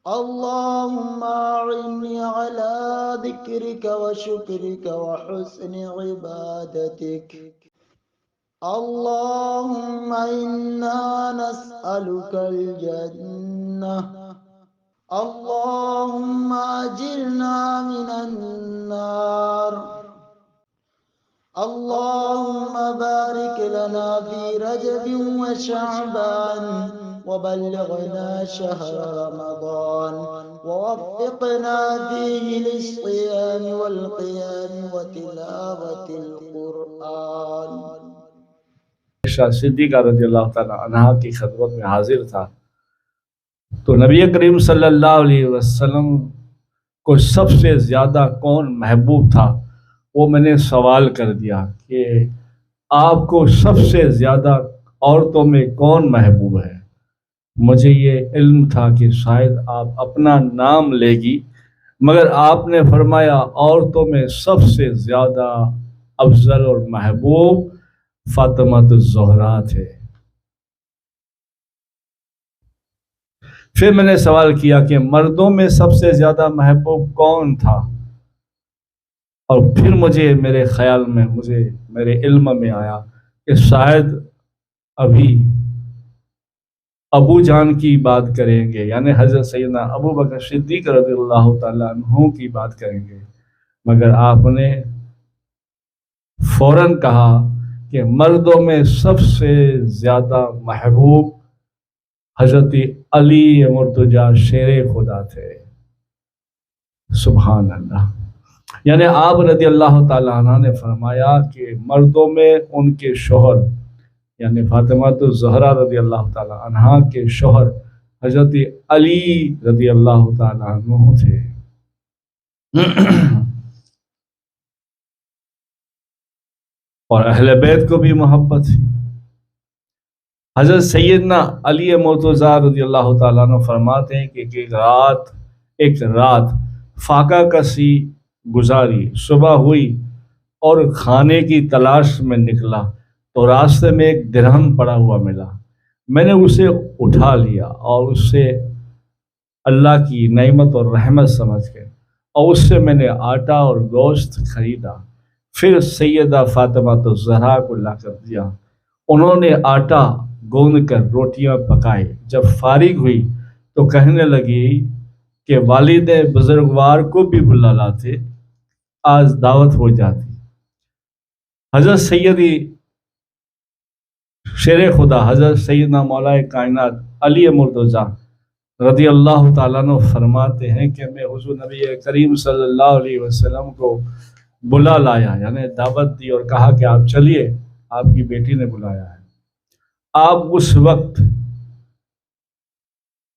اللهم أعني على ذكرك وشكرك وحسن عبادتك. اللهم إنا نسألك الجنة. اللهم أجرنا من النار. اللهم بارك لنا في رجب وشعبان وبلغنا شهر رمضان ووفقنا فيه للصيام والقيام وتلاوة القرآن. عائشہ صدیقہ رضی اللہ تعالیٰ عنہا کی خدمت میں حاضر تھا تو نبی کریم صلی اللہ علیہ وسلم کو سب سے زیادہ کون محبوب تھا وہ میں نے سوال کر دیا کہ آپ کو سب سے زیادہ عورتوں میں کون محبوب ہے. مجھے یہ علم تھا کہ شاید آپ اپنا نام لے گی، مگر آپ نے فرمایا عورتوں میں سب سے زیادہ افضل اور محبوب فاطمہ الزہرا تھے. پھر میں نے سوال کیا کہ مردوں میں سب سے زیادہ محبوب کون تھا، اور پھر مجھے میرے خیال میں میرے علم میں آیا کہ شاید ابھی ابو جان کی بات کریں گے، یعنی حضرت سیدنا ابو بکر صدیق رضی اللہ تعالیٰ عنہ کی بات کریں گے، مگر آپ نے فوراً کہا کہ مردوں میں سب سے زیادہ محبوب حضرت علی مرتضیٰ شیر خدا تھے. سبحان اللہ. یعنی آپ رضی اللہ تعالیٰ عنہ نے فرمایا کہ مردوں میں ان کے شوہر یعنی فاطمہ الزہرا رضی اللہ تعالیٰ عنہ کے شوہر حضرت علی رضی اللہ تعالیٰ عنہ تھے. اور اہل بیت کو بھی محبت تھی. حضرت سیدنا علی مرتضیٰ رضی اللہ تعالیٰ عنہ فرماتے ہیں کہ ایک رات فاقہ کسی گزاری، صبح ہوئی اور کھانے کی تلاش میں نکلا تو راستے میں ایک درہم پڑا ہوا ملا. میں نے اسے اٹھا لیا اور اس سے اللہ کی نعمت اور رحمت سمجھ کے اور اس سے میں نے آٹا اور گوشت خریدا. پھر سیدہ فاطمہ الزہرا کو لا کر دیا. انہوں نے آٹا گوندھ کر روٹیاں پکائی. جب فارغ ہوئی تو کہنے لگی کہ والد بزرگوار کو بھی بلا لاتے، آج دعوت ہو جاتی. حضرت سیدی شیر خدا حضرت سیدنا مولا کائنات علی مرتضیٰ رضی اللہ تعالیٰ عنہ فرماتے ہیں کہ میں حضور نبی کریم صلی اللہ علیہ وسلم کو بلا لایا، یعنی دعوت دی اور کہا کہ آپ چلیے، آپ کی بیٹی نے بلایا ہے. آپ اس وقت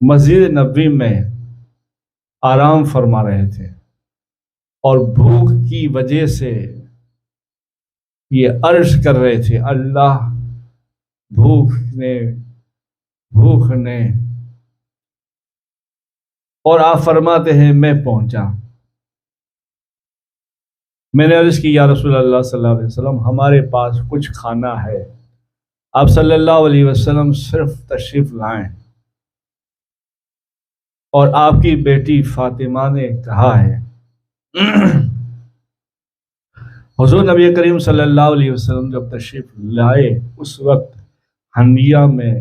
مسجد نبوی میں آرام فرما رہے تھے اور بھوک کی وجہ سے یہ عرض کر رہے تھے اللہ بھوک نے اور آپ فرماتے ہیں میں پہنچا. میں نے عرض کی یا رسول اللہ صلی اللہ علیہ وسلم ہمارے پاس کچھ کھانا ہے. آپ صلی اللہ علیہ وسلم صرف تشریف لائیں اور آپ کی بیٹی فاطمہ نے کہا ہے. حضور نبی کریم صلی اللہ علیہ وسلم جب تشریف لائے اس وقت ہنڈیا میں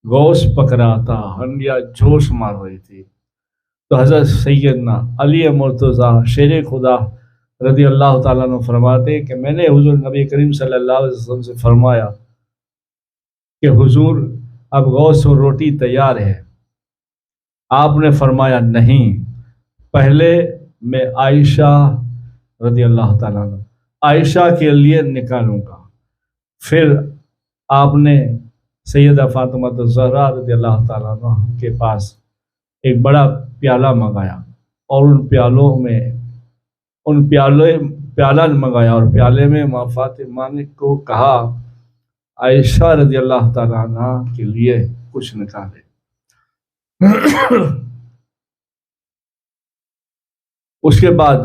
گوشت پک رہا تھا، ہنڈیا جوش مار رہی تھی. تو حضرت سیدنا علی مرتضیٰ شیر خدا رضی اللہ تعالیٰ عنہ فرماتے کہ میں نے حضور نبی کریم صلی اللہ علیہ وسلم سے فرمایا کہ حضور اب گوشت اور روٹی تیار ہے. آپ نے فرمایا نہیں، پہلے میں عائشہ رضی اللہ تعالیٰ عنہ عائشہ کے لیے نکالوں گا. پھر آپ نے سیدہ فاطمہ الزہرا رضی اللہ تعالیٰ عنہ کے پاس ایک بڑا پیالہ منگایا اور پیالہ منگایا اور پیالے میں ماں فاطمہ نے کو کہا عائشہ رضی اللہ تعالیٰ عنہ کے لیے کچھ نکالے. اس کے بعد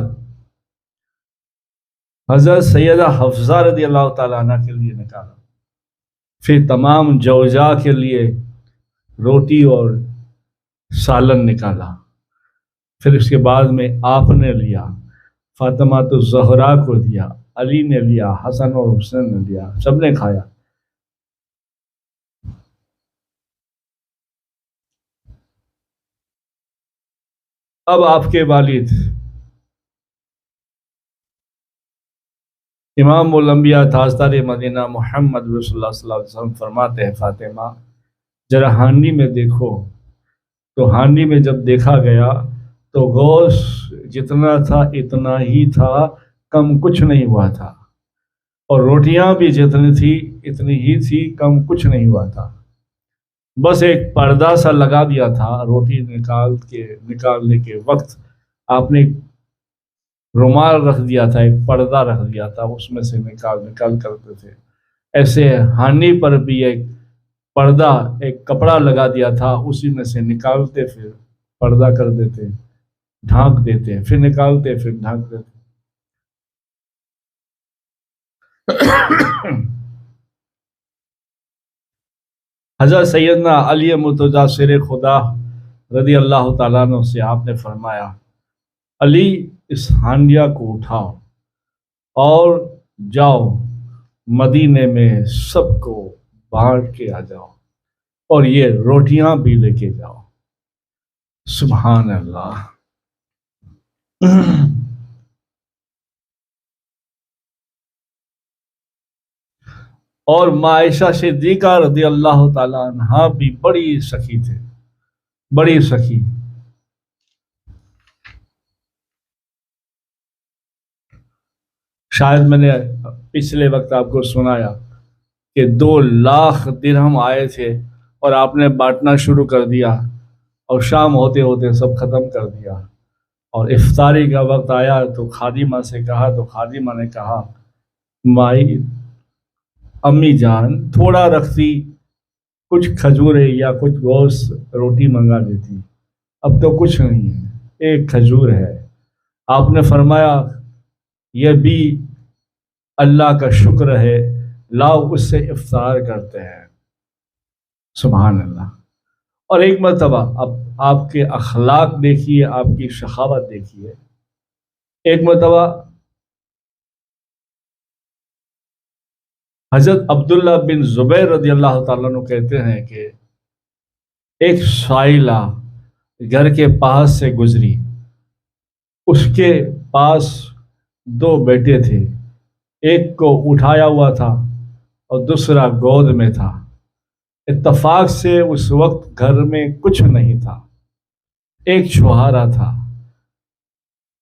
حضرت سیدہ حفصہ رضی اللہ تعالیٰ عنہ کے لیے نکالا. پھر تمام زوجا کے لیے روٹی اور سالن نکالا، پھر اس کے بعد میں آپ نے لیا، فاطمہ تو زہرا کو دیا، علی نے لیا، حسن اور حسین نے لیا، سب نے کھایا۔ اب آپ کے والد امام الانبیاء تاجدار مدینہ محمد رسول اللہ صلی اللہ علیہ وسلم فرماتے ہیں، فاطمہ ذرا ہانڈی میں دیکھو۔ تو ہانڈی میں جب دیکھا گیا تو گوشت جتنا تھا اتنا ہی تھا، کم کچھ نہیں ہوا تھا، اور روٹیاں بھی جتنی تھی اتنی ہی تھی، کم کچھ نہیں ہوا تھا۔ بس ایک پردہ سا لگا دیا تھا، روٹی نکالنے کے وقت آپ نے رومال رکھ دیا تھا، ایک پردہ رکھ دیا تھا، اس میں سے نکال کرتے تھے۔ ایسے ہانڈی پر بھی ایک پردہ، ایک کپڑا لگا دیا تھا، اسی میں سے نکالتے، پھر پردہ کر دیتے، ڈھانک دیتے، پھر نکالتے، پھر ڈھانک دیتے۔ حضرت سیدنا علی مرتضیٰ شیر خدا رضی اللہ تعالیٰ عنہ سے آپ نے فرمایا، علی اس ہانڈیا کو اٹھاؤ اور جاؤ مدینے میں سب کو بانٹ کے آ جاؤ، اور یہ روٹیاں بھی لے کے جاؤ۔ سبحان اللہ۔ اور ماں عائشہ صدیقہ رضی اللہ تعالیٰ عنہا بھی بڑی سخی تھے، بڑی سخی۔ شاید میں نے پچھلے وقت آپ کو سنایا کہ 2,00,000 درہم آئے تھے اور آپ نے بانٹنا شروع کر دیا، اور شام ہوتے ہوتے سب ختم کر دیا، اور افطاری کا وقت آیا تو خادمہ سے کہا، تو خادمہ نے کہا، مائی امی جان تھوڑا رکھتی، کچھ کھجورے یا کچھ گوشت روٹی منگا دیتی، اب تو کچھ نہیں ہے، ایک کھجور ہے۔ آپ نے فرمایا یہ بھی اللہ کا شکر ہے، لاؤ اس سے افطار کرتے ہیں۔ سبحان اللہ۔ اور ایک مرتبہ اب آپ کے اخلاق دیکھیے، آپ کی سخاوت دیکھیے۔ ایک مرتبہ حضرت عبداللہ بن زبیر رضی اللہ تعالیٰ عنہ کہتے ہیں کہ ایک سائلہ گھر کے پاس سے گزری، اس کے پاس 2 بیٹے تھے، ایک کو اٹھایا ہوا تھا اور دوسرا گود میں تھا۔ اتفاق سے اس وقت گھر میں کچھ نہیں تھا، ایک چھوہارا تھا۔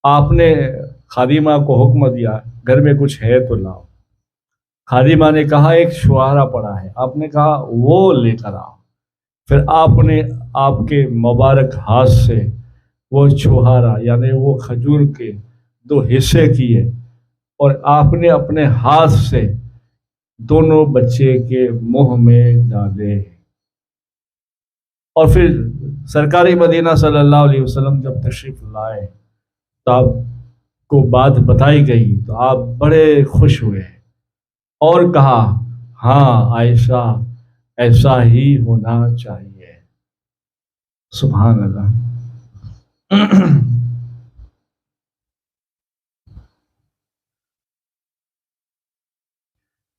آپ نے خادمہ کو حکم دیا، گھر میں کچھ ہے تو لاؤ۔ خادمہ نے کہا ایک چھوہارا پڑا ہے، آپ نے کہا وہ لے کر آؤ۔ پھر آپ نے آپ کے مبارک ہاتھ سے وہ چھوہارا یعنی وہ کھجور کے 2 حصے کیے، اور آپ نے اپنے ہاتھ سے دونوں بچے کے منہ میں ڈالے، اور پھر سرکار مدینہ صلی اللہ علیہ وسلم جب تشریف لائے تو آپ کو بات بتائی گئی تو آپ بڑے خوش ہوئے اور کہا، ہاں عائشہ ایسا ہی ہونا چاہیے۔ سبحان اللہ۔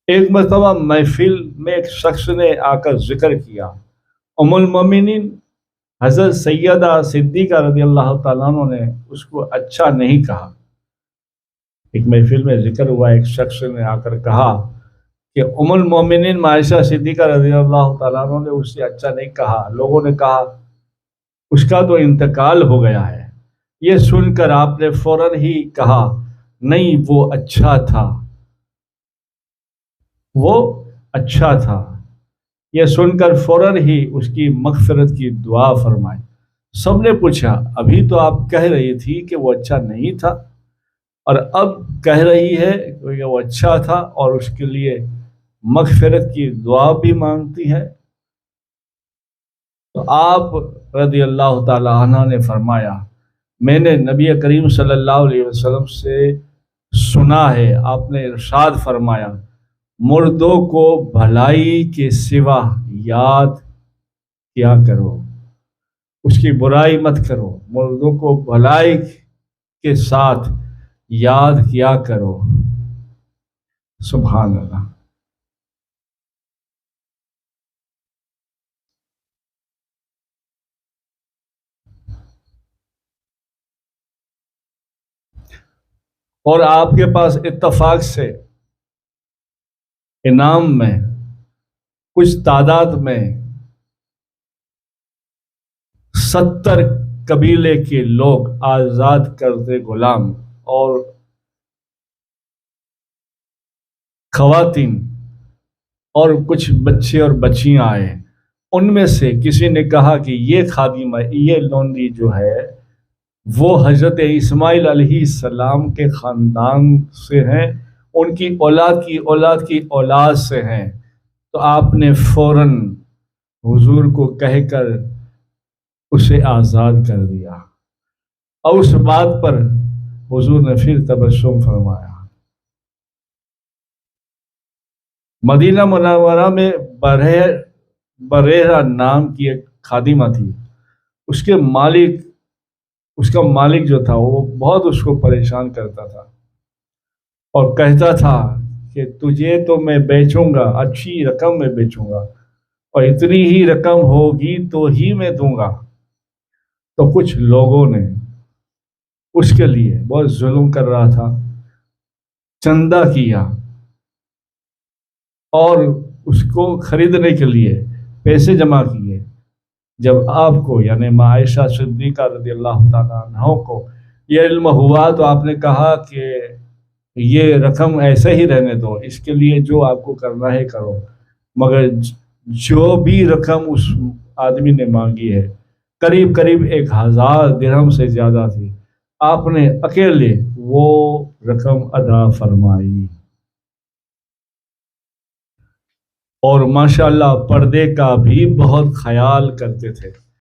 ایک مرتبہ محفل میں ایک شخص نے آ کر ذکر کیا، ام المومنین حضرت سیدہ صدیقہ رضی اللہ تعالیٰ عنہ نے اس کو اچھا نہیں کہا۔ ایک محفل میں ذکر ہوا، ایک شخص نے آ کر کہا کہ ام المومنین عائشہ صدیقہ رضی اللہ تعالیٰ عنہ نے اس سے اچھا نہیں کہا، لوگوں نے کہا اس کا تو انتقال ہو گیا ہے۔ یہ سن کر آپ نے فوراً ہی کہا، نہیں وہ اچھا تھا، وہ اچھا تھا۔ یہ سن کر فوراً ہی اس کی مغفرت کی دعا فرمائی۔ سب نے پوچھا، ابھی تو آپ کہہ رہی تھی کہ وہ اچھا نہیں تھا، اور اب کہہ رہی ہے کہ وہ اچھا تھا اور اس کے لیے مغفرت کی دعا بھی مانگتی ہے؟ تو آپ رضی اللہ تعالی عنہ نے فرمایا، میں نے نبی کریم صلی اللہ علیہ وسلم سے سنا ہے، آپ نے ارشاد فرمایا، مردوں کو بھلائی کے سوا یاد کیا کرو، اس کی برائی مت کرو، مردوں کو بھلائی کے ساتھ یاد کیا کرو۔ سبحان اللہ۔ اور آپ کے پاس اتفاق سے انعام میں کچھ تعداد میں 70 قبیلے کے لوگ آزاد کردے غلام اور خواتین اور کچھ بچے اور بچیاں آئے۔ ان میں سے کسی نے کہا کہ یہ خادمہ، یہ لونڈی جو ہے وہ حضرت اسماعیل علیہ السلام کے خاندان سے ہیں، ان کی اولاد کی اولاد کی اولاد سے ہیں۔ تو آپ نے فوراً حضور کو کہہ کر اسے آزاد کر دیا، اور اس بات پر حضور نے پھر تبسم فرمایا۔ مدینہ منورہ میں بریرہ نام کی ایک خادمہ تھی، اس کا مالک جو تھا وہ بہت اس کو پریشان کرتا تھا اور کہتا تھا کہ تجھے تو میں بیچوں گا، اچھی رقم میں بیچوں گا، اور اتنی ہی رقم ہوگی تو ہی میں دوں گا۔ تو کچھ لوگوں نے اس کے لیے بہت ظلم کر رہا تھا، چندہ کیا اور اس کو خریدنے کے لیے پیسے جمع کیے۔ جب آپ کو یعنی عائشہ صدیقہ رضی اللہ تعالیٰ عنہ کو یہ علم ہوا تو آپ نے کہا کہ یہ رقم ایسے ہی رہنے دو، اس کے لیے جو آپ کو کرنا ہے کرو، مگر جو بھی رقم اس آدمی نے مانگی ہے قریب 1000 درہم سے زیادہ تھی، آپ نے اکیلے وہ رقم ادا فرمائی۔ اور ماشاءاللہ پردے کا بھی بہت خیال کرتے تھے۔